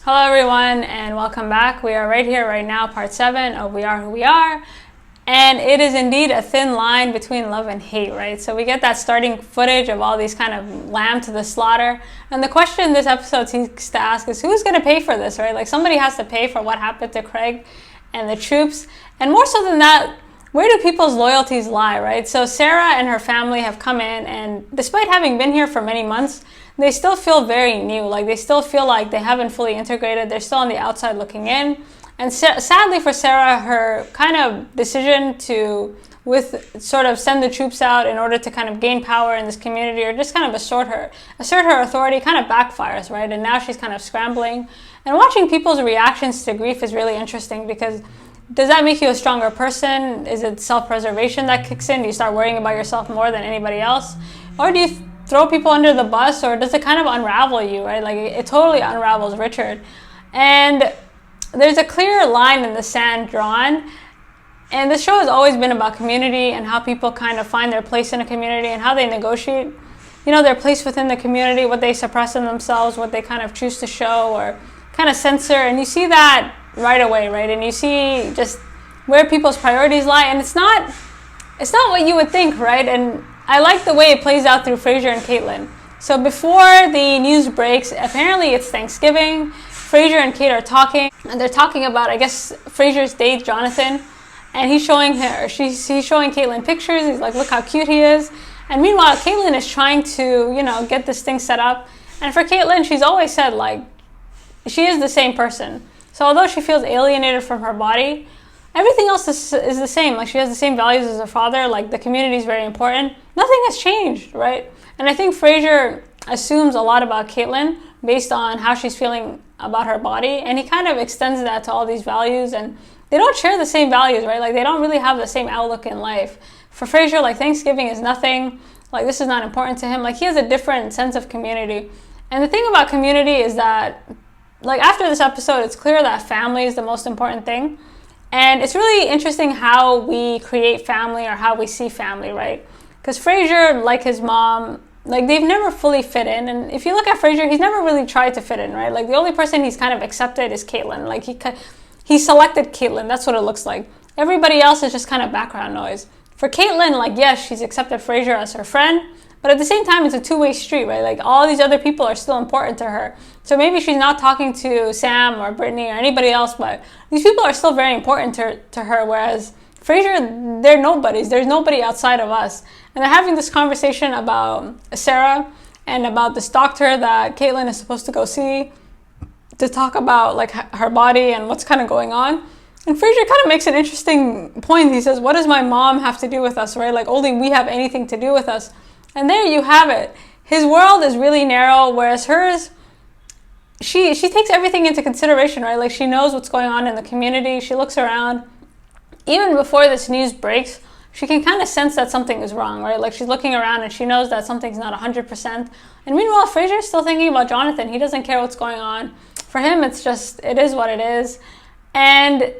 Hello everyone and welcome back. We are right here, right now, part 7 of We Are Who We Are. And it is indeed a thin line between love and hate, right? So we get that starting footage of all these kind of lamb to the slaughter. And the question this episode seeks to ask is, who's going to pay for this, right? Like, somebody has to pay for what happened to Craig and the troops. And more so than that, where do people's loyalties lie, right? So Sarah and her family have come in, and despite having been here for many months, they still feel very new. Like, they still feel like they haven't fully integrated. They're still on the outside looking in. And sadly for Sarah, her kind of decision to sort of send the troops out in order to kind of gain power in this community, or just kind of assert her authority, kind of backfires, right? And now she's kind of scrambling. And watching people's reactions to grief is really interesting, because does that make you a stronger person? Is it self-preservation that kicks in? Do you start worrying about yourself more than anybody else? Or do you throw people under the bus, or does it kind of unravel you, right? Like, it totally unravels Richard. And there's a clear line in the sand drawn. And this show has always been about community and how people kind of find their place in a community and how they negotiate, their place within the community, what they suppress in themselves, what they kind of choose to show or kind of censor. And you see that right away, right? And you see just where people's priorities lie. And it's not what you would think, right? And I like the way it plays out through Fraser and Caitlin. So before the news breaks, apparently it's Thanksgiving. Fraser and Kate are talking, and they're talking about, I guess, Fraser's date, Jonathon, and he's showing Caitlin pictures. He's like, look how cute he is. And meanwhile, Caitlin is trying to, get this thing set up. And for Caitlin, she's always said, like, she is the same person. So although she feels alienated from her body, everything else is the same. Like, she has the same values as her father. Like, the community is very important. Nothing has changed, right? And I think Fraser assumes a lot about Caitlin based on how she's feeling about her body, and he kind of extends that to all these values, and they don't share the same values, right? Like, they don't really have the same outlook in life. For Fraser, like, Thanksgiving is nothing. Like, this is not important to him. Like, he has a different sense of community. And the thing about community is that, like, after this episode, it's clear that family is the most important thing. And it's really interesting how we create family, or how we see family, right? Because Fraser, like his mom, like, they've never fully fit in. And if you look at Fraser, he's never really tried to fit in, right? Like, the only person he's kind of accepted is Caitlin. Like, he selected Caitlin. That's what it looks like. Everybody else is just kind of background noise. For Caitlin, like, yes, she's accepted Fraser as her friend, but at the same time, it's a two-way street, right? Like, all these other people are still important to her. So maybe she's not talking to Sam or Brittany or anybody else, but these people are still very important to her, whereas Fraser, they're nobodies. There's nobody outside of us. And they're having this conversation about Sarah and about this doctor that Caitlin is supposed to go see to talk about, like, her body and what's kind of going on. And Fraser kind of makes an interesting point. He says, what does my mom have to do with us, right? Like, only we have anything to do with us. And there you have it. His world is really narrow, whereas hers, she takes everything into consideration, right? Like, she knows what's going on in the community. She looks around. Even before this news breaks, she can kind of sense that something is wrong, right? Like, she's looking around and she knows that something's not 100%. And meanwhile, Fraser's still thinking about Jonathon. He doesn't care what's going on. For him, it is what it is. And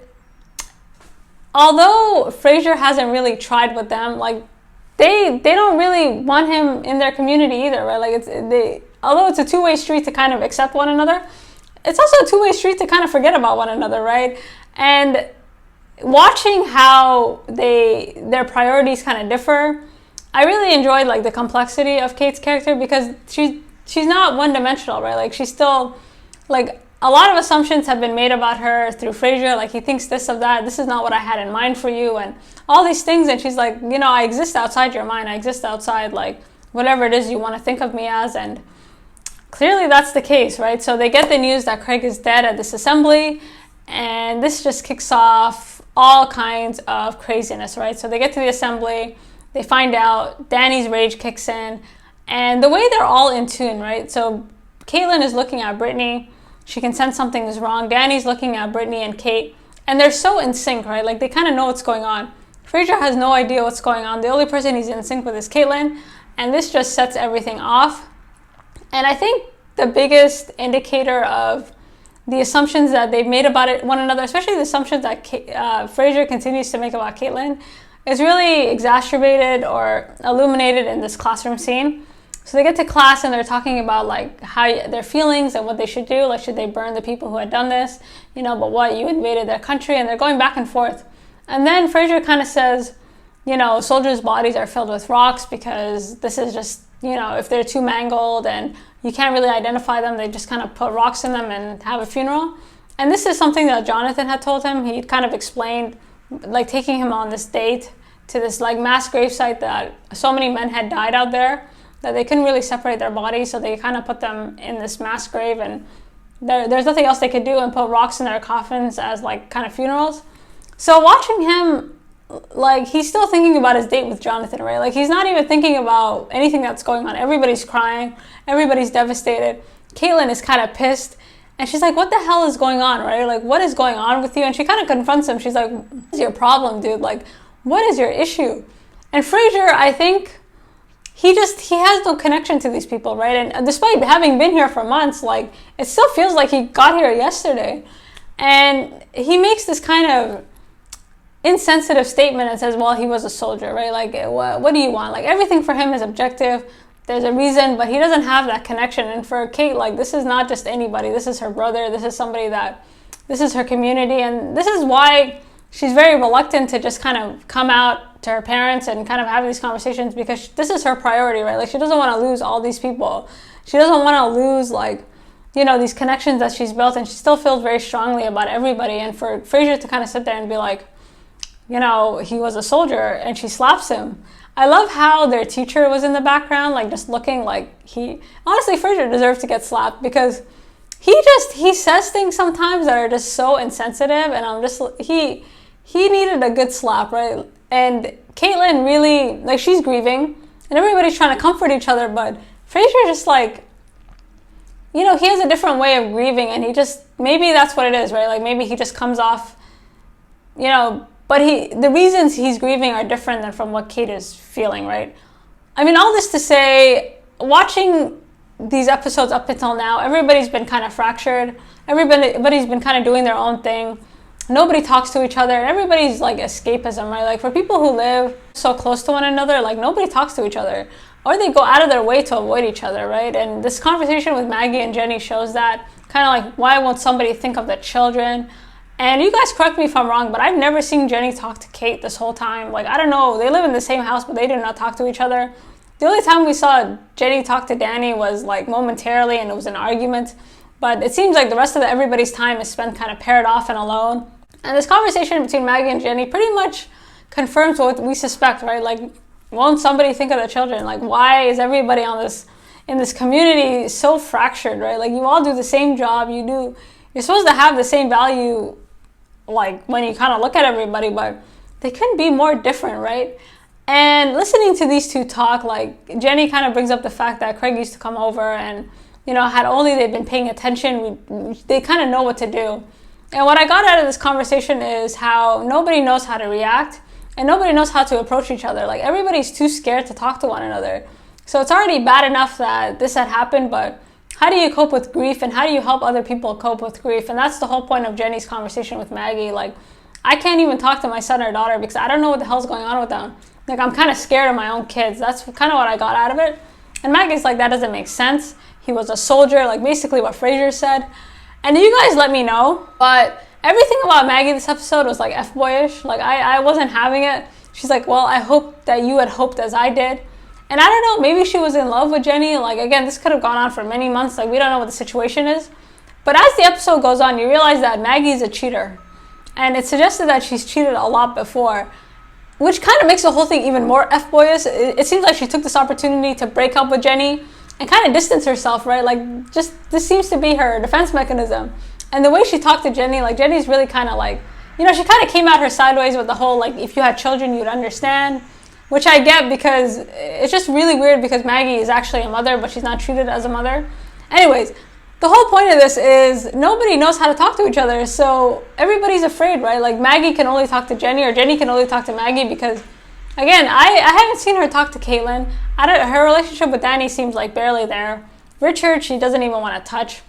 although Fraser hasn't really tried with them, like, they don't really want him in their community either, right? Like, although it's a two-way street to kind of accept one another, it's also a two-way street to kind of forget about one another, right? And watching how their priorities kind of differ, I really enjoyed, like, the complexity of Kate's character, because she's not one-dimensional, right? Like, she's still, like, a lot of assumptions have been made about her through Fraser. Like, he thinks this of that. This is not what I had in mind for you, and all these things. And she's like, I exist outside your mind. I exist outside, like, whatever it is you want to think of me as. And clearly that's the case, right? So they get the news that Craig is dead at this assembly, and this just kicks off all kinds of craziness, right? So they get to the assembly, they find out, Danny's rage kicks in, and the way they're all in tune, right? So Caitlin is looking at Brittany. She can sense something is wrong. Danny's looking at Brittany and Kate, and they're so in sync, right? Like, they kind of know what's going on. Fraser has no idea what's going on. The only person he's in sync with is Caitlin, and this just sets everything off. And I think the biggest indicator of the assumptions that they've made about one another, especially the assumptions that Fraser continues to make about Caitlin, is really exacerbated or illuminated in this classroom scene. So they get to class and they're talking about like how their feelings and what they should do. Like, should they burn the people who had done this? But what, you invaded their country? And they're going back and forth. And then Fraser kind of says, soldiers' bodies are filled with rocks because this is just, if they're too mangled and you can't really identify them, they just kind of put rocks in them and have a funeral. And this is something that Jonathon had told him. He kind of explained, like, taking him on this date to this like mass gravesite that so many men had died out there that they couldn't really separate their bodies, so they kind of put them in this mass grave, and there's nothing else they could do and put rocks in their coffins as like kind of funerals. So watching him, like, he's still thinking about his date with Jonathon, right? Like, he's not even thinking about anything that's going on. Everybody's crying, everybody's devastated. Caitlin is kind of pissed, and she's like, what the hell is going on, right? Like, what is going on with you? And she kind of confronts him. She's like, what is your problem, dude? Like, what is your issue? And Fraser, I think, he has no connection to these people, right? And despite having been here for months, like, it still feels like he got here yesterday. And he makes this kind of insensitive statement and says, well, he was a soldier, right? Like, what do you want? Like, everything for him is objective. There's a reason, but he doesn't have that connection. And for Kate, like, this is not just anybody. This is her brother. This is somebody this is her community. And this is why she's very reluctant to just kind of come out to her parents and kind of have these conversations, because this is her priority, right? Like, she doesn't want to lose all these people. She doesn't want to lose, like, these connections that she's built, and she still feels very strongly about everybody. And for Fraser to kind of sit there and be like, he was a soldier, and she slaps him. I love how their teacher was in the background, like, just looking like honestly, Fraser deserves to get slapped, because he says things sometimes that are just so insensitive, and I'm just, he needed a good slap, right? And Caitlin really, like, she's grieving, and everybody's trying to comfort each other, but Fraser just, like, he has a different way of grieving, and maybe that's what it is, right? Like, maybe he just comes off, but the reasons he's grieving are different than from what Kate is feeling, right? I mean, all this to say, watching these episodes up until now, everybody's been kind of fractured. Everybody's been kind of doing their own thing. Nobody talks to each other, and everybody's like escapism, right? Like, for people who live so close to one another, like, nobody talks to each other, or they go out of their way to avoid each other, right? And this conversation with Maggie and Jenny shows that, kind of like, why won't somebody think of the children? And you guys correct me if I'm wrong, but I've never seen Jenny talk to Kate this whole time. Like, I don't know, they live in the same house, but they do not talk to each other. The only time we saw Jenny talk to Danny was like momentarily, and it was an argument. But it seems like the rest of everybody's time is spent kind of paired off and alone. And this conversation between Maggie and Jenny pretty much confirms what we suspect, right? Like, won't somebody think of the children? Like, why is everybody in this community so fractured, right? Like, you all do the same job. You're supposed to have the same value, like, when you kind of look at everybody, but they couldn't be more different, right? And listening to these two talk, like, Jenny kind of brings up the fact that Craig used to come over, and, had only they been paying attention, they kind of know what to do. And what I got out of this conversation is how nobody knows how to react, and nobody knows how to approach each other. Like, everybody's too scared to talk to one another. So it's already bad enough that this had happened, but how do you cope with grief, and how do you help other people cope with grief? And that's the whole point of Jenny's conversation with Maggie. Like, I can't even talk to my son or daughter because I don't know what the hell's going on with them. Like, I'm kind of scared of my own kids. That's kind of what I got out of it. And Maggie's like, that doesn't make sense. He was a soldier, like basically what Fraser said. And you guys let me know, but everything about Maggie this episode was like F-boyish. Like, I wasn't having it. She's like, well, I hope that you had hoped as I did. And I don't know, maybe she was in love with Jenny. Like, again, this could have gone on for many months. Like, we don't know what the situation is. But as the episode goes on, you realize that Maggie's a cheater. And it's suggested that she's cheated a lot before, which kind of makes the whole thing even more F-boyish. It seems like she took this opportunity to break up with Jenny and kind of distance herself, right? Like, just, this seems to be her defense mechanism. And the way she talked to Jenny, like, Jenny's really kind of like, she kind of came at her sideways with the whole, like, if you had children, you'd understand, which I get, because it's just really weird because Maggie is actually a mother, but she's not treated as a mother. Anyways, the whole point of this is nobody knows how to talk to each other, so everybody's afraid, right? Like, Maggie can only talk to Jenny, or Jenny can only talk to Maggie, because, again, I haven't seen her talk to Caitlin. Her relationship with Danny seems like barely there. Richard, she doesn't even want to touch.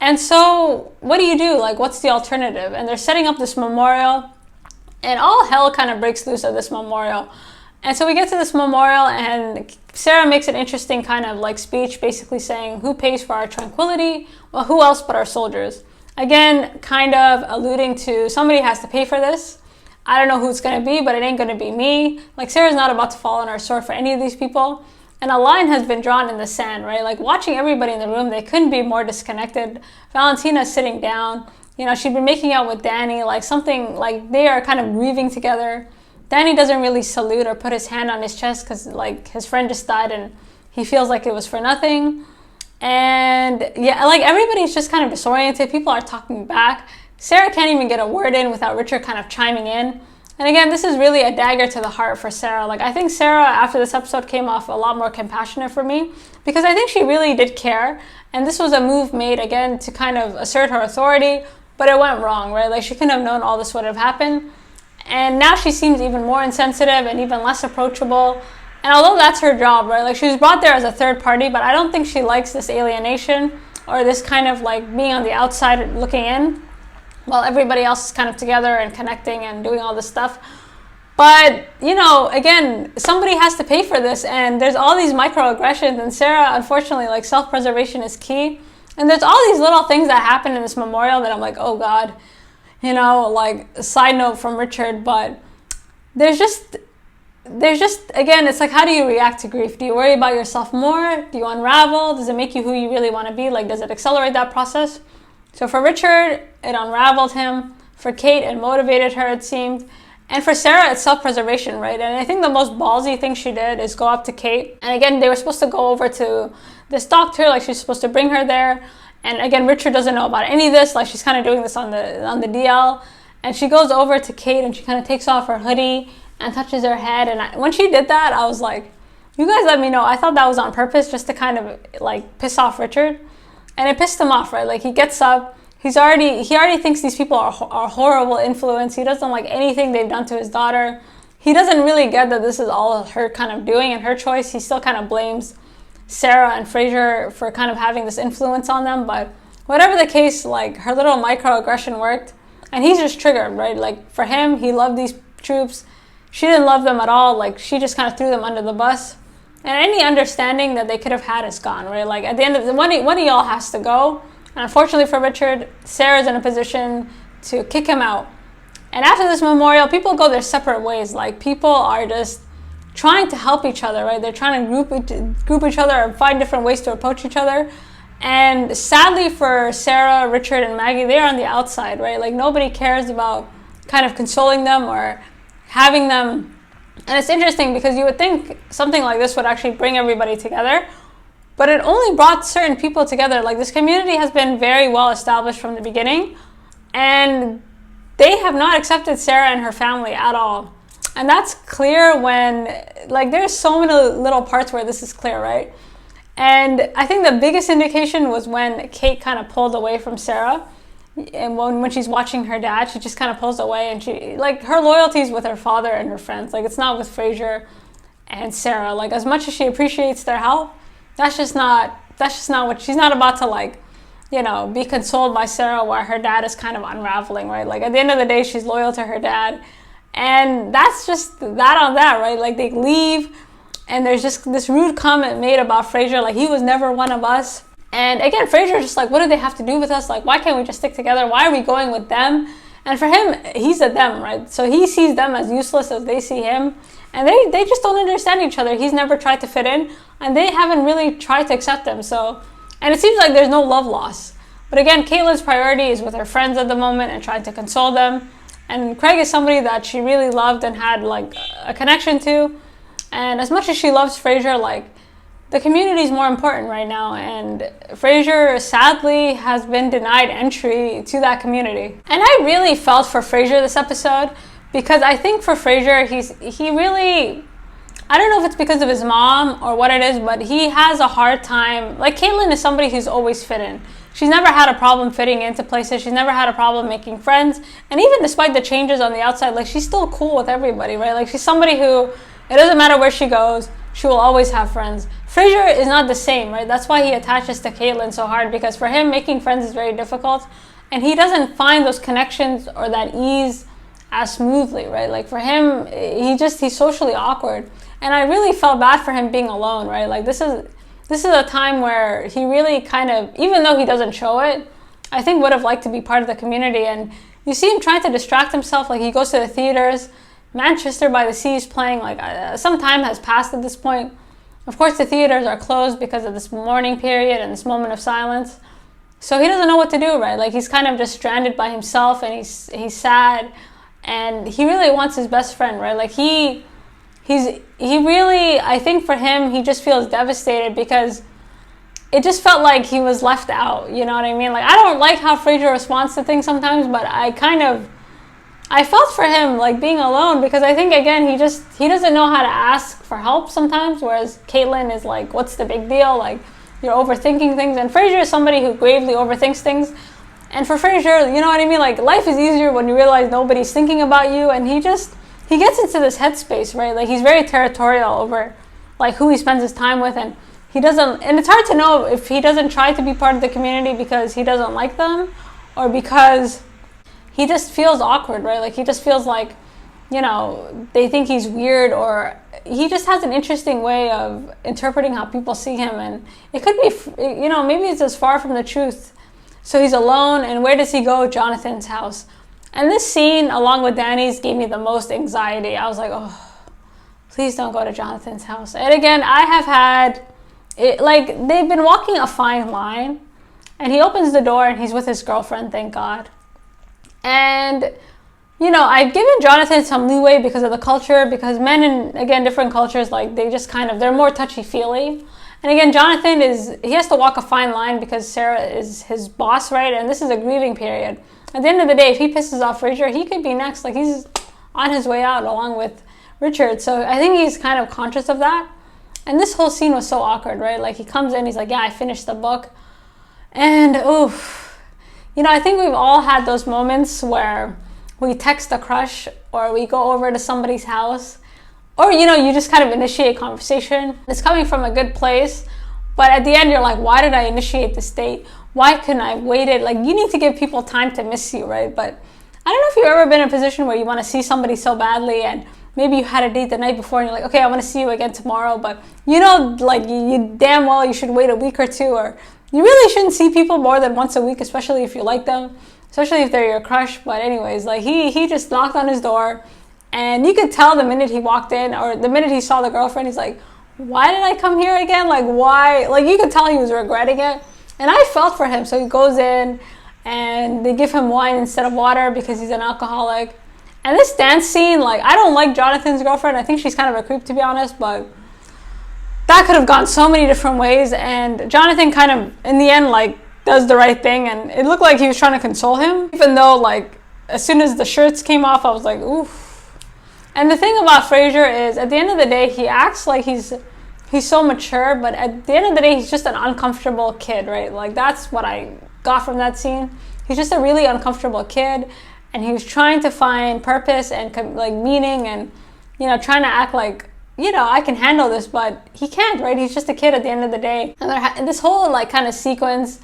And so, what do you do? Like, what's the alternative? And they're setting up this memorial, and all hell kind of breaks loose at this memorial. And so we get to this memorial, and Sarah makes an interesting kind of like speech, basically saying, who pays for our tranquility? Well, who else but our soldiers? Again, kind of alluding to somebody has to pay for this. I don't know who it's going to be, but it ain't going to be me. Like, Sarah's not about to fall on our sword for any of these people. And a line has been drawn in the sand, right? Like, watching everybody in the room, they couldn't be more disconnected. Valentina's sitting down. You know, she'd been making out with Danny, like something, like they are kind of grieving together. Danny doesn't really salute or put his hand on his chest because, like, his friend just died and he feels like it was for nothing. And yeah, like, everybody's just kind of disoriented. People are talking back. Sarah can't even get a word in without Richard kind of chiming in. And again, this is really a dagger to the heart for Sarah. Like, I think Sarah, after this episode, came off a lot more compassionate for me because I think she really did care. And this was a move made, again, to kind of assert her authority, but it went wrong, right? Like, she couldn't have known all this would have happened. And now she seems even more insensitive and even less approachable. And although that's her job, right? Like, she was brought there as a third party, but I don't think she likes this alienation or this kind of like being on the outside looking in while everybody else is kind of together and connecting and doing all this stuff. But, you know, again, somebody has to pay for this, and there's all these microaggressions, and Sarah, unfortunately, like, self-preservation is key. And there's all these little things that happen in this memorial that I'm like, oh God, you know, like, a side note from Richard, but there's just, again, it's like, how do you react to grief? Do you worry about yourself more? Do you unravel? Does it make you who you really want to be? Like, does it accelerate that process? So for Richard, it unraveled him. For Kate, it motivated her, it seemed. And for Sarah, it's self-preservation, right? And I think the most ballsy thing she did is go up to Kate. And again, they were supposed to go over to this doctor, like she's supposed to bring her there. And again, Richard doesn't know about any of this, like she's kind of doing this on the DL. And she goes over to Kate and she kind of takes off her hoodie and touches her head. And when she did that, I was like, you guys let me know. I thought that was on purpose, just to kind of like piss off Richard. And it pissed him off, right? Like, he gets up, he already thinks these people are horrible influence. He doesn't like anything they've done to his daughter. He doesn't really get that this is all her kind of doing and her choice. He still kind of blames Sarah and Fraser for kind of having this influence on them. But whatever the case, like, her little microaggression worked, and he's just triggered, right? Like, for him, he loved these troops. She didn't love them at all. Like, she just kind of threw them under the bus. And any understanding that they could have had is gone, right? Like, at the end of the one of y'all has to go. And unfortunately for Richard, Sarah's in a position to kick him out. And after this memorial, people go their separate ways. Like, people are just trying to help each other, right? They're trying to group each other or find different ways to approach each other. And sadly for Sarah, Richard, and Maggie, they're on the outside, right? Like, nobody cares about kind of consoling them or having them. And it's interesting because you would think something like this would actually bring everybody together, but it only brought certain people together. Like, this community has been very well established from the beginning, and they have not accepted Sarah and her family at all. And that's clear when, like, there's so many little parts where this is clear, right? And I think the biggest indication was when Kate kind of pulled away from Sarah. And when she's watching her dad, she just kind of pulls away, and she, like, her loyalty is with her father and her friends. Like, it's not with Fraser and Sarah. Like, as much as she appreciates their help, that's just not what, she's not about to, like, you know, be consoled by Sarah while her dad is kind of unraveling, right? Like, at the end of the day, she's loyal to her dad. And that's just that on that, right? Like, they leave, and there's just this rude comment made about Fraser, like, he was never one of us. And again, Fraser's just like, what do they have to do with us? Like, why can't we just stick together? Why are we going with them? And for him, he's a them, right? So he sees them as useless as they see him. And they just don't understand each other. He's never tried to fit in, and they haven't really tried to accept him. So, and it seems like there's no love loss. But again, Caitlin's priority is with her friends at the moment and trying to console them. And Craig is somebody that she really loved and had, like, a connection to. And as much as she loves Fraser, like, the community is more important right now, and Fraser sadly has been denied entry to that community. And I really felt for Fraser this episode, because I think for Fraser, he really, I don't know if it's because of his mom or what it is, but he has a hard time. Like, Caitlin is somebody who's always fit in. She's never had a problem fitting into places. She's never had a problem making friends. And even despite the changes on the outside, like, she's still cool with everybody, right? Like, she's somebody who, it doesn't matter where she goes, she will always have friends. Fraser is not the same, right? That's why he attaches to Caitlin so hard, because for him, making friends is very difficult. And he doesn't find those connections or that ease as smoothly, right? Like for him, he's socially awkward. And I really felt bad for him being alone, right? Like this is a time where he really kind of, even though he doesn't show it, I think would have liked to be part of the community. And you see him trying to distract himself, like he goes to the theaters. Manchester by the Sea is playing, like some time has passed at this point. Of course, the theaters are closed because of this mourning period and this moment of silence. So he doesn't know what to do, right? Like he's kind of just stranded by himself, and he's sad, and he really wants his best friend, right? Like he really, I think for him, he just feels devastated because it just felt like he was left out. You know what I mean? Like I don't like how Fraser responds to things sometimes, but I felt for him, like being alone, because I think, again, he doesn't know how to ask for help sometimes, whereas Caitlin is like, what's the big deal? Like, you're overthinking things. And Fraser is somebody who gravely overthinks things. And for Fraser, you know what I mean? Like, life is easier when you realize nobody's thinking about you. And he gets into this headspace, right? Like, he's very territorial over, like, who he spends his time with. And and it's hard to know if he doesn't try to be part of the community because he doesn't like them, or because he just feels awkward, right? Like he just feels like, you know, they think he's weird, or he just has an interesting way of interpreting how people see him. And it could be, you know, maybe it's as far from the truth. So he's alone, and where does he go? Jonathon's house. And this scene, along with Danny's, gave me the most anxiety. I was like, oh, please don't go to Jonathon's house. And again, I have had, like, they've been walking a fine line, and he opens the door and he's with his girlfriend, thank God. And, you know, I've given Jonathon some leeway because of the culture, because men in, again, different cultures, like, they just kind of, they're more touchy-feely. And again, Jonathon he has to walk a fine line because Sarah is his boss, right? And this is a grieving period. At the end of the day, if he pisses off Fraser, he could be next. Like, he's on his way out along with Richard. So I think he's kind of conscious of that. And this whole scene was so awkward, right? Like, he comes in, he's like, yeah, I finished the book. And, oof. You know, I think we've all had those moments where we text a crush, or we go over to somebody's house, or, you know, you just kind of initiate conversation. It's coming from a good place, but at the end you're like, why did I initiate this date? Why couldn't I have waited? Like, you need to give people time to miss you, right? But I don't know if you've ever been in a position where you want to see somebody so badly, and maybe you had a date the night before and you're like, okay, I want to see you again tomorrow, but you know, like, you damn well you should wait a week or two, or you really shouldn't see people more than once a week, especially if you like them, especially if they're your crush. But anyways, like, he just knocked on his door, and you could tell the minute he walked in, or the minute he saw the girlfriend, he's like, why did I come here again? Like, why? Like, you could tell he was regretting it. And I felt for him. So he goes in, and they give him wine instead of water because he's an alcoholic. And this dance scene, like, I don't like Jonathon's girlfriend. I think she's kind of a creep, to be honest, but that could have gone so many different ways. And Jonathon kind of, in the end, like, does the right thing. And it looked like he was trying to console him, even though, like, as soon as the shirts came off, I was like, oof. And the thing about Fraser is, at the end of the day, he acts like he's so mature, but at the end of the day, he's just an uncomfortable kid, right? Like, that's what I got from that scene. He's just a really uncomfortable kid, and he was trying to find purpose and, like, meaning, and, you know, trying to act like, you know, I can handle this, but he can't, right? He's just a kid at the end of the day. And this whole, like, kind of sequence,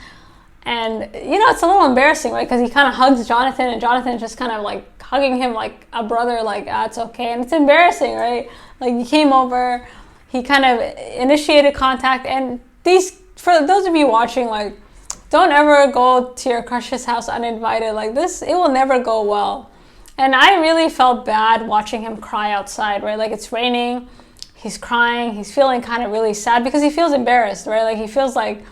and, you know, it's a little embarrassing, right? Because he kind of hugs Jonathon, and Jonathon's just kind of, like, hugging him like a brother, like, it's okay. And it's embarrassing, right? Like, he came over, he kind of initiated contact, and for those of you watching, like, don't ever go to your crush's house uninvited. Like, this, it will never go well. And I really felt bad watching him cry outside, right? Like, it's raining, he's crying, he's feeling kind of really sad because he feels embarrassed, right? Like, he feels like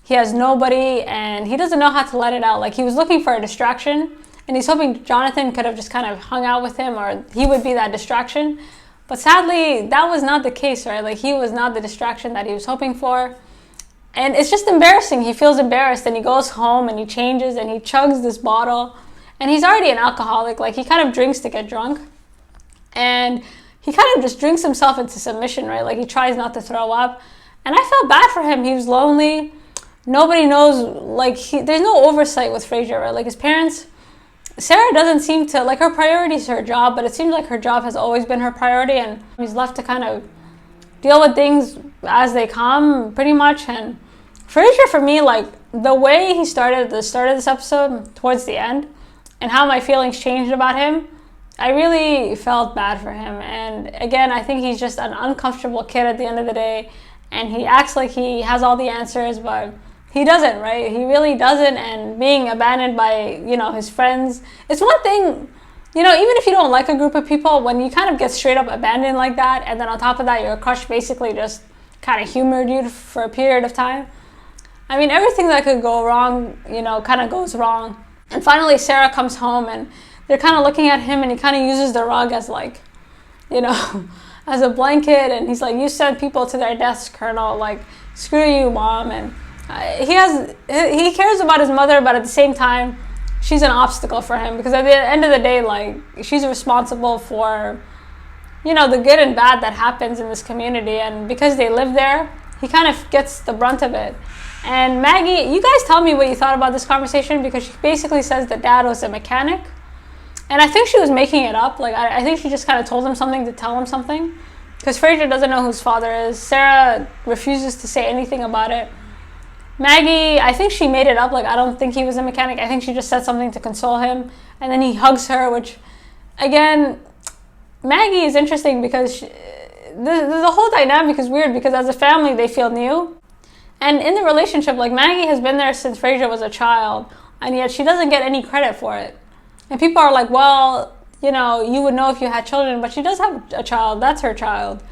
he has nobody, and he doesn't know how to let it out. Like, he was looking for a distraction, and he's hoping Jonathon could have just kind of hung out with him, or he would be that distraction. But sadly, that was not the case, right? Like, he was not the distraction that he was hoping for. And it's just embarrassing. He feels embarrassed, and he goes home, and he changes, and he chugs this bottle. And he's already an alcoholic. Like, he kind of drinks to get drunk. And he kind of just drinks himself into submission, right? Like, he tries not to throw up. And I felt bad for him. He was lonely. Nobody knows, like, there's no oversight with Fraser, right? Like, his parents, Sarah doesn't seem to, like, her priority is her job, but it seems like her job has always been her priority, and he's left to kind of deal with things as they come, pretty much. And Fraser, for me, like, the way he started at the start of this episode towards the end, and how my feelings changed about him, I really felt bad for him. And again, I think he's just an uncomfortable kid at the end of the day, and he acts like he has all the answers, but he doesn't, right? He really doesn't. And being abandoned by, his friends, it's one thing, even if you don't like a group of people, when you kind of get straight up abandoned like that, and then on top of that, your crush basically just kind of humored you for a period of time. I mean, everything that could go wrong, kind of goes wrong. And finally, Sarah comes home, and they're kind of looking at him, and he kind of uses the rug as like, as a blanket, and he's like, you send people to their deaths, Colonel, like, screw you, Mom. And he cares about his mother, but at the same time, she's an obstacle for him, because at the end of the day, like, she's responsible for, the good and bad that happens in this community, and because they live there, he kind of gets the brunt of it. And Maggie, you guys tell me what you thought about this conversation, because she basically says that Dad was a mechanic. And I think she was making it up. Like, I think she just kind of told him something to tell him something. Because Fraser doesn't know who his father is. Sarah refuses to say anything about it. Maggie, I think she made it up. Like, I don't think he was a mechanic. I think she just said something to console him. And then he hugs her, which, again, Maggie is interesting because the whole dynamic is weird, because as a family, they feel new. And in the relationship, like, Maggie has been there since Fraser was a child, and yet she doesn't get any credit for it. And people are like, well, you would know if you had children, but she does have a child. That's her child.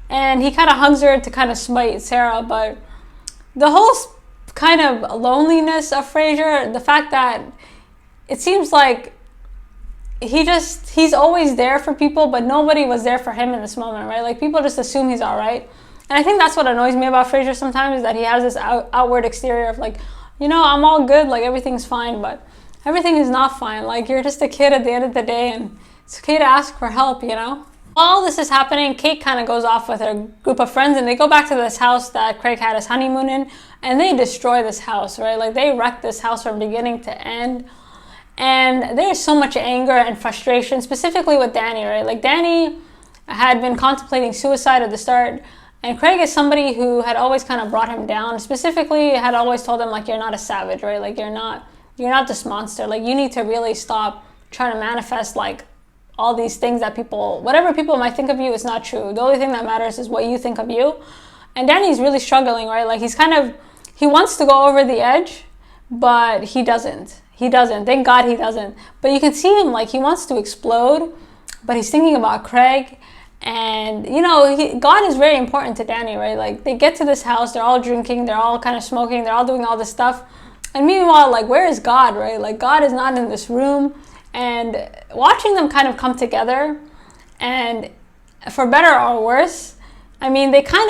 And he kind of hugs her to kind of smite Sarah. But the whole kind of loneliness of Fraser, the fact that it seems like he's always there for people, but nobody was there for him in this moment, right? Like, people just assume he's all right. And I think that's what annoys me about Fraser sometimes, is that he has this outward exterior of like, I'm all good, like, everything's fine, but everything is not fine. Like, you're just a kid at the end of the day, and it's okay to ask for help, While this is happening, Kate kind of goes off with her group of friends, and they go back to this house that Craig had his honeymoon in, and they destroy this house, right? Like, they wreck this house from beginning to end. And there's so much anger and frustration, specifically with Danny, right? Like, Danny had been contemplating suicide at the start, and Craig is somebody who had always kind of brought him down. Specifically, had always told him, like, you're not a savage, right? Like, you're not this monster. Like, you need to really stop trying to manifest, like, all these things that whatever people might think of you is not true. The only thing that matters is what you think of you. And Danny's really struggling, right? Like, he wants to go over the edge, but he doesn't. Thank God he doesn't. But you can see him, like, he wants to explode, but he's thinking about Craig. And, God is very important to Danny, right? Like, they get to this house, they're all drinking, they're all kind of smoking, they're all doing all this stuff. And meanwhile, like, where is God, right? Like, God is not in this room. And watching them kind of come together, and for better or worse, I mean, it kind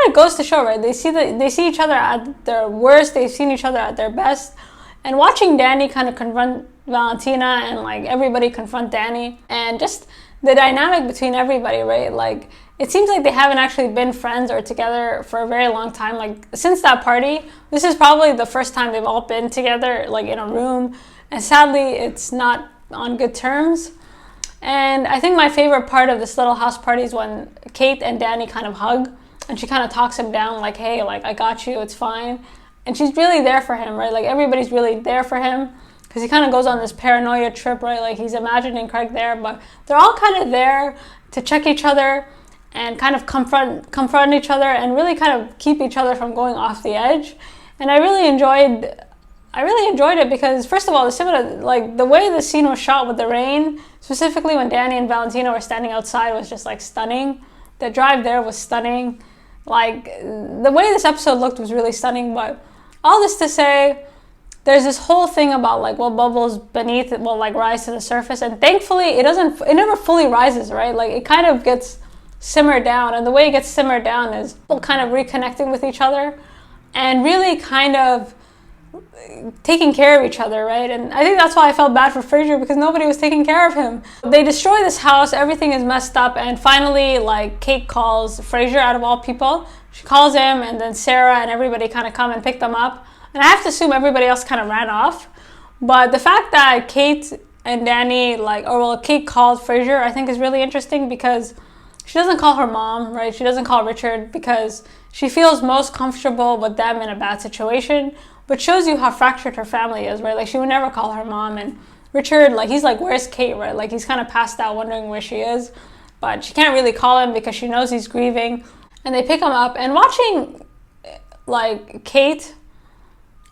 of goes to show, right? They see each other at their worst, they've seen each other at their best. And watching Danny kind of confront Valentina, and, like, everybody confront Danny, and just the dynamic between everybody, right? Like, it seems like they haven't actually been friends or together for a very long time. Like, since that party, this is probably the first time they've all been together, like, in a room. And sadly, it's not on good terms. And I think my favorite part of this little house party is when Kate and Danny kind of hug, and she kind of talks him down, like, hey, like, I got you, it's fine. And she's really there for him, right? Like, everybody's really there for him, because he kind of goes on this paranoia trip, right? Like, he's imagining Craig there, but they're all kind of there to check each other and kind of confront each other, and really kind of keep each other from going off the edge. And I really enjoyed it, because, first of all, the way the scene was shot with the rain, specifically when Danny and Valentina were standing outside, was just, like, stunning. The drive there was stunning. Like, the way this episode looked was really stunning. But all this to say, there's this whole thing about, like, what bubbles beneath it will, like, rise to the surface, and thankfully it never fully rises, right? Like, it kind of gets simmered down, and the way it gets simmered down is people kind of reconnecting with each other and really kind of taking care of each other, right? And I think that's why I felt bad for Fraser, because nobody was taking care of him. They destroy this house, everything is messed up, and finally, like, Kate calls Fraser, out of all people. She calls him, and then Sarah and everybody kind of come and pick them up. And I have to assume everybody else kind of ran off. But the fact that Kate and Danny, Kate called Fraser, I think is really interesting, because she doesn't call her mom, right? She doesn't call Richard, because she feels most comfortable with them in a bad situation, but shows you how fractured her family is, right? Like, she would never call her mom. And Richard, like, he's like, where's Kate, right? Like, he's kind of passed out, wondering where she is, but she can't really call him because she knows he's grieving. And they pick him up, and watching like Kate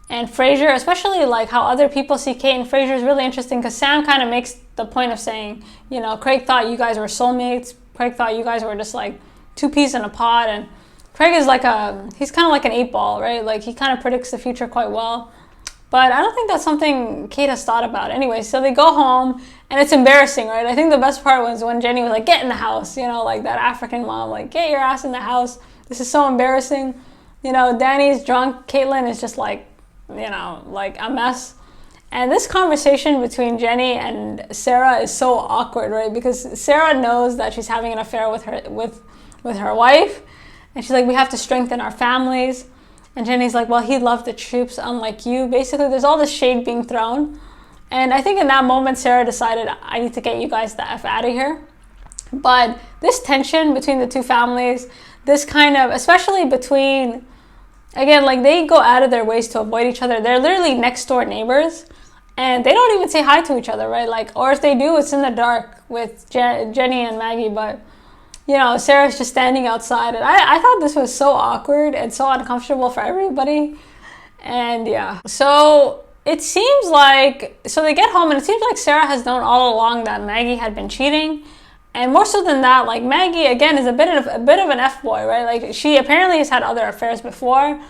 and Fraser, especially like how other people see Kate and Fraser, is really interesting, because Sam kind of makes the point of saying, you know, Craig thought you guys were soulmates. Craig thought you guys were just like two peas in a pod. And Craig is like he's kind of like an 8-ball, right? Like, he kind of predicts the future quite well. But I don't think that's something Kate has thought about. Anyway, so they go home, and it's embarrassing, right? I think the best part was when Jenny was like, get in the house, you know, like that African mom, like, get your ass in the house. This is so embarrassing. You know, Danny's drunk. Caitlin is just like, you know, like a mess. And this conversation between Jenny and Sarah is so awkward, right? Because Sarah knows that she's having an affair with her wife. And she's like, we have to strengthen our families. And Jenny's like, well, he loved the troops, unlike you. Basically, there's all this shade being thrown. And I think in that moment, Sarah decided, I need to get you guys the F out of here. But this tension between the two families, this kind of, especially between, again, like, they go out of their ways to avoid each other. They're literally next door neighbors. And they don't even say hi to each other, right? Like, or if they do, it's in the dark with Jenny and Maggie. But, you know, Sarah's just standing outside. And I thought this was so awkward and so uncomfortable for everybody. And yeah, so it seems like, so they get home, and it seems like Sarah has known all along that Maggie had been cheating. And more so than that, like, Maggie, again, is a bit of an F-boy, right? Like, she apparently has had other affairs before.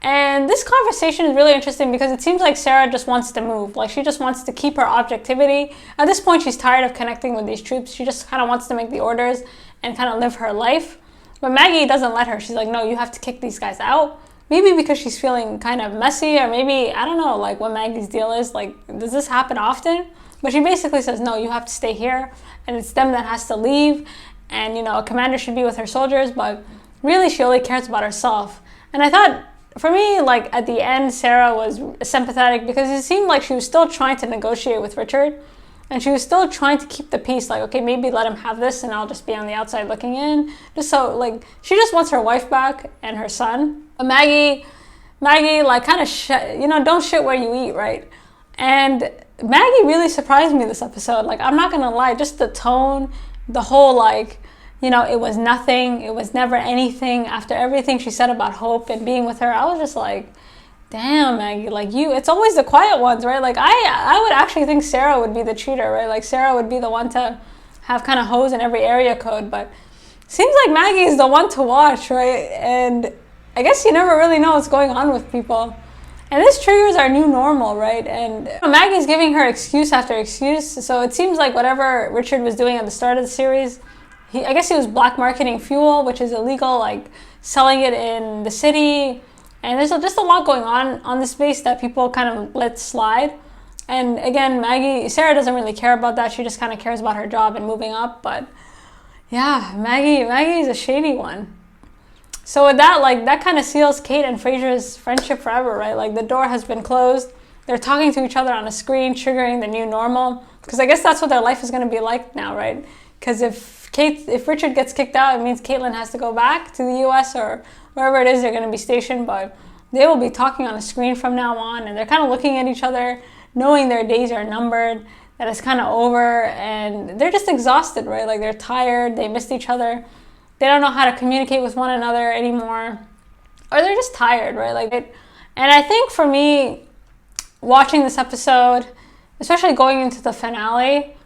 And this conversation is really interesting because it seems like Sarah just wants to move. Like, she just wants to keep her objectivity. At this point, she's tired of connecting with these troops. She just kind of wants to make the orders and kind of live her life. But Maggie doesn't let her. She's like, no, you have to kick these guys out. Maybe because she's feeling kind of messy, or maybe, I don't know, like, what Maggie's deal is. Like, does this happen often? But she basically says, no, you have to stay here, and it's them that has to leave. And, you know, a commander should be with her soldiers, but really she only cares about herself. And I thought, for me, like, at the end, Sarah was sympathetic because it seemed like she was still trying to negotiate with Richard. And she was still trying to keep the peace, like, okay, maybe let him have this and I'll just be on the outside looking in. Just so, like, she just wants her wife back and her son. But Maggie, like, kind of, you know, don't shit where you eat, right? And Maggie really surprised me this episode. Like, I'm not going to lie, just the tone, the whole, like, you know, it was nothing, it was never anything. After everything she said about Hope and being with her, I was just like, damn, Maggie, like, it's always the quiet ones, right? Like, I would actually think Sarah would be the cheater, right? Like, Sarah would be the one to have kind of hoes in every area code, but seems like Maggie is the one to watch, right? And I guess you never really know what's going on with people. And this triggers our new normal, right? And Maggie's giving her excuse after excuse. So it seems like whatever Richard was doing at the start of the series, I guess he was black marketing fuel, which is illegal, like selling it in the city. And there's just a lot going on this base that people kind of let slide. And again, Sarah doesn't really care about that. She just kind of cares about her job and moving up. But yeah, Maggie's a shady one. So with that, like, that kind of seals Kate and Fraser's friendship forever, right? Like, the door has been closed. They're talking to each other on a screen, triggering the new normal. Because I guess that's what their life is going to be like now, right? Because if Richard gets kicked out, it means Caitlin has to go back to the U.S. or wherever it is they're going to be stationed. But they will be talking on a screen from now on, and they're kind of looking at each other, knowing their days are numbered, that it's kind of over, and they're just exhausted, right? Like, they're tired, they missed each other. They don't know how to communicate with one another anymore, or they're just tired, right? Like, and I think for me, watching this episode, especially going into the finale,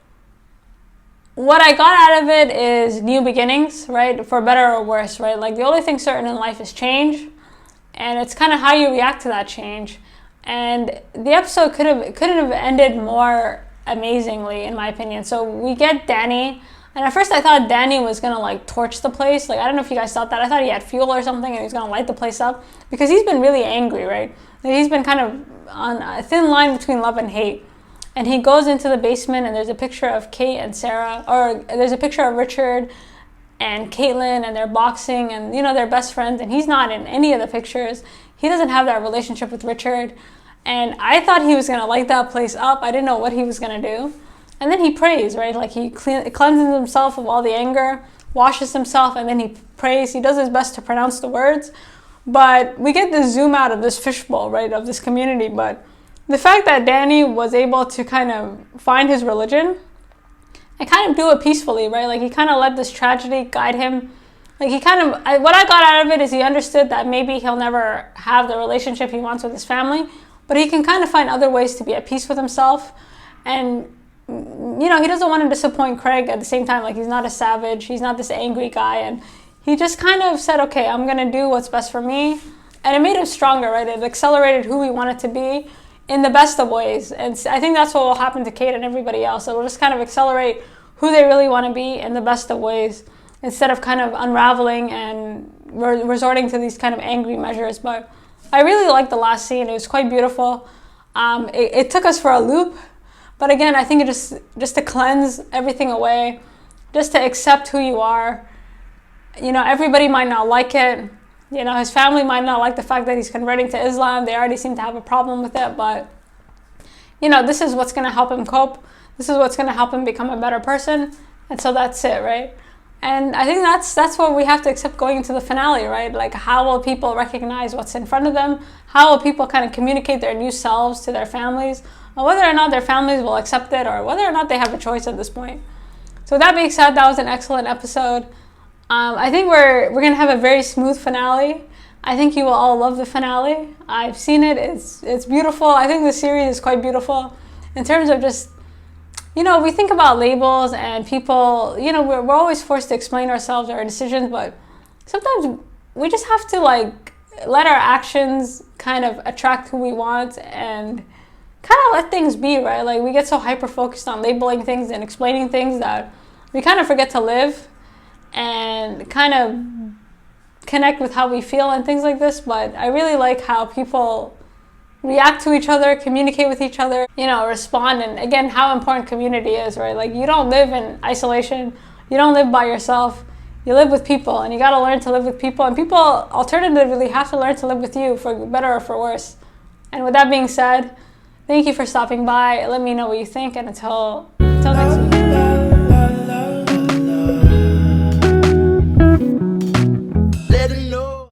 what I got out of it is new beginnings, right? For better or worse, right? Like, the only thing certain in life is change, and it's kind of how you react to that change. And the episode couldn't have ended more amazingly, in my opinion. So we get Danny. And at first I thought Danny was going to, like, torch the place. Like, I don't know if you guys thought that. I thought he had fuel or something and he was going to light the place up. Because he's been really angry, right? Like, he's been kind of on a thin line between love and hate. And he goes into the basement and there's a picture of Kate and Sarah. Or there's a picture of Richard and Caitlin, and they're boxing and, you know, they're best friends. And he's not in any of the pictures. He doesn't have that relationship with Richard. And I thought he was going to light that place up. I didn't know what he was going to do. And then he prays, right? Like, he cleanses himself of all the anger, washes himself, and then he prays. He does his best to pronounce the words. But we get the zoom out of this fishbowl, right, of this community. But the fact that Danny was able to kind of find his religion and kind of do it peacefully, right? Like he kind of let this tragedy guide him. Like he kind of, what I got out of it is he understood that maybe he'll never have the relationship he wants with his family, but he can kind of find other ways to be at peace with himself. And, you know, he doesn't want to disappoint Craig at the same time. Like he's not a savage. He's not this angry guy. And he just kind of said, okay, I'm going to do what's best for me. And it made him stronger, right? It accelerated who he wanted to be in the best of ways. And I think that's what will happen to Kate and everybody else. It will just kind of accelerate who they really want to be in the best of ways, instead of kind of unraveling and resorting to these kind of angry measures. But I really liked the last scene. It was quite beautiful. It took us for a loop. But again, I think it just to cleanse everything away, just to accept who you are. You know, everybody might not like it. You know, his family might not like the fact that he's converting to Islam. They already seem to have a problem with it. But, you know, this is what's going to help him cope. This is what's going to help him become a better person. And so that's it, right? And I think that's what we have to accept going into the finale, right? Like, how will people recognize what's in front of them? How will people kind of communicate their new selves to their families? Or whether or not their families will accept it, or whether or not they have a choice at this point. So with that being said, that was an excellent episode. I think we're going to have a very smooth finale. I think you will all love the finale. I've seen it. It's beautiful. I think the series is quite beautiful in terms of just, you know, we think about labels and people, you know, we're always forced to explain ourselves, our decisions, but sometimes we just have to, like, let our actions kind of attract who we want and kind of let things be, right? Like, we get so hyper-focused on labeling things and explaining things that we kind of forget to live and kind of connect with how we feel and things like this. But I really like how people react to each other, communicate with each other, you know, respond, and again, how important community is, right? Like, you don't live in isolation, you don't live by yourself, you live with people, and you got to learn to live with people, and people alternatively have to learn to live with you, for better or for worse. And with that being said, thank you for stopping by. Let me know what you think, and until next week.